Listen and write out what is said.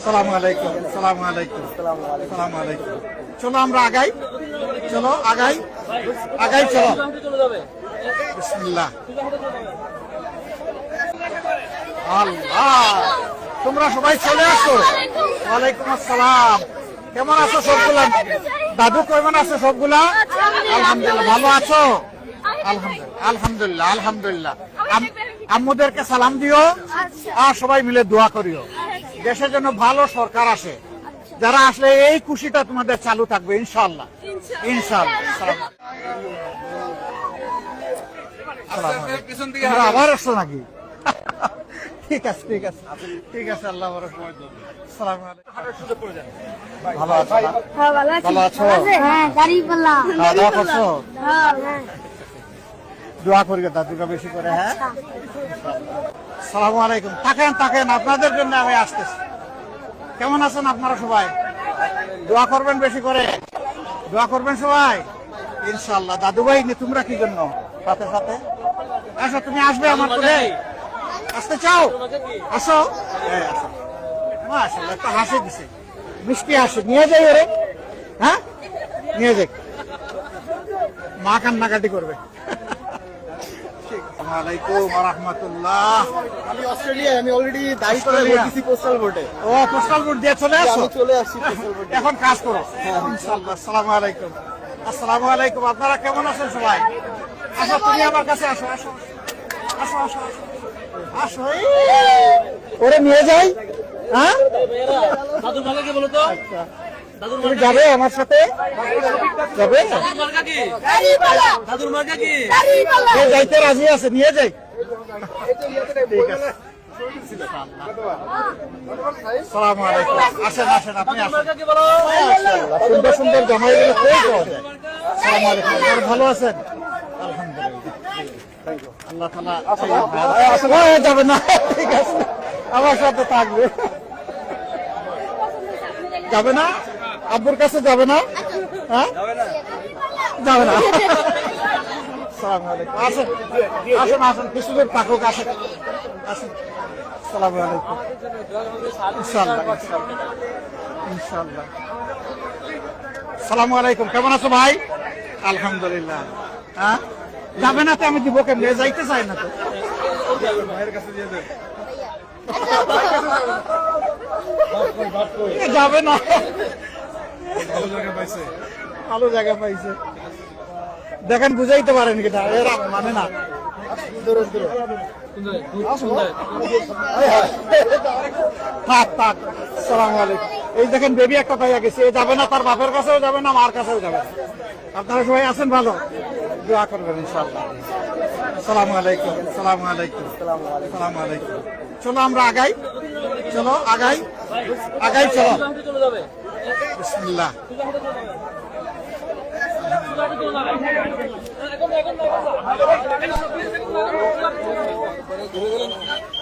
সালাম আলাইকুম, সালাম আলাইকুম, সালাম আলাইকুম। চলো আমরা আগাই, চলো আগাই, আগাই চলো। বিসমিল্লাহ। আল্লাহ, তোমরা সবাই চলে আসো। ওয়ালাইকুম আসসালাম। কেমন আছো সবগুলা? দাদু কেমন আছে সবগুলা? আলহামদুলিল্লাহ। ভালো আছো? আলহামদুলিল্লাহ, আলহামদুলিল্লাহ, আলহামদুলিল্লাহ। আম্মুদেরকে সালাম দিও আর সবাই মিলে দোয়া করিও দেশের জন্য ভালো সরকার আসে। যারা আসলে এই খুশিটা তোমাদের চালু থাকবে ইনশাআল্লাহ, ইনশাআল্লাহ। আবার আসছো নাকি? ঠিক আছে, ঠিক আছে, ঠিক আছে। আল্লাহ সালাম আলাইকুম। ভালো আছো? ভালো আছো? খাওয়া দাওয়া করছো? দোয়া করি দাদুকে বেশি করে। হ্যাঁ, সালামু আলাইকুম। থাকেন থাকেন, আপনাদের জন্য আমি আসতেছি। কেমন আছেন আপনারা সবাই? দোয়া করবেন বেশি করে, দোয়া করবেন সবাই ইনশাআল্লাহ। দাদু ভাই তোমরা কি জন্য সাথে সাথে আসো? তুমি আসবে আমার কোলে? আসতে চাও? আসো। আসো, মাশাআল্লাহ, একটা হাসি দিছে, মিষ্টি হাসি। নিয়ে যাই ওরে। হ্যাঁ, নিয়ে যাই, মা কান্নাকাটি করবে। ওয়ালাইকুম রাহমাতুল্লাহ। আমি অস্ট্রেলিয়ায়, আমি অলরেডি দায়ী করে বলতেছি পোস্টাল বোর্ডে। ও, পোস্টাল বোর্ড দিয়ে চলে আসো? আমি চলে আসছি পোস্টাল বোর্ডে। এখন কাজ করো ইনশাআল্লাহ। আসসালামু আলাইকুম। আসসালামু আলাইকুম। আপনারা কেমন আছেন সবাই? আসো, তুমি আমার কাছে আসো, আসো, আসো, আসো, আসো। ওরে নিয়ে যাই। হ্যাঁ, দাদুর মাকে বলো তো। আচ্ছা, তুমি যাবে আমার সাথে? যাবে? দাদুর মাকে কি যাইতে রাজি আছে, নিয়ে যাই। ঠিক আছে। সালাম আলাইকুম। আসেন আসেন, আপনি আসেন। সুন্দর সুন্দর জামাইগুলো কই পাওয়া যায়? সালাম আলাইকুম। আপনারা ভালো আছেন? আলহামদুলিল্লাহ। আল্লাহ তাআলা যাবে না। ঠিক আছে, আমার সাথে থাকবে। যাবে না? আব্বুর কাছে যাবে না? হ্যাঁ, যাবে না। সালাম আলাইকুম। আসেন আসেন আসেন, কিছু দূর থাকুক। আসেন আসেন। সালাম আলাইকুম। ইনশাআল্লাহ, ইনশাআল্লাহ। সালামু আলাইকুম। কেমন আছো ভাই? আলহামদুলিল্লাহ। হ্যাঁ, যাবে না তো আমি দিব কেমনে? যাইতে চাই না তো। ভাইয়ের কাছে দিয়ে দেন। যাবে না। ভালো জায়গা পাইছে, ভালো জায়গা পাইছে। দেখেন, বুঝাইতে পারেন কিনা, এরা মানে না। থাক থাক। সালামু আলাইকুম। এই দেখেন, বেবি একটা পাইয়া গেছে। এ যাবে না, তার বাপের কাছেও যাবে না, মার কাছেও যাবে না। আপনারা সবাই আছেন ভালো? দোয়া করবেন ইনশাআল্লাহ। সালামু আলাইকুম, সালামু আলাইকুম, সালামু আলাইকুম। চলো আমরা আগাই, চলো আগাই, আগাই চলো। বিসমিল্লাহ। এখন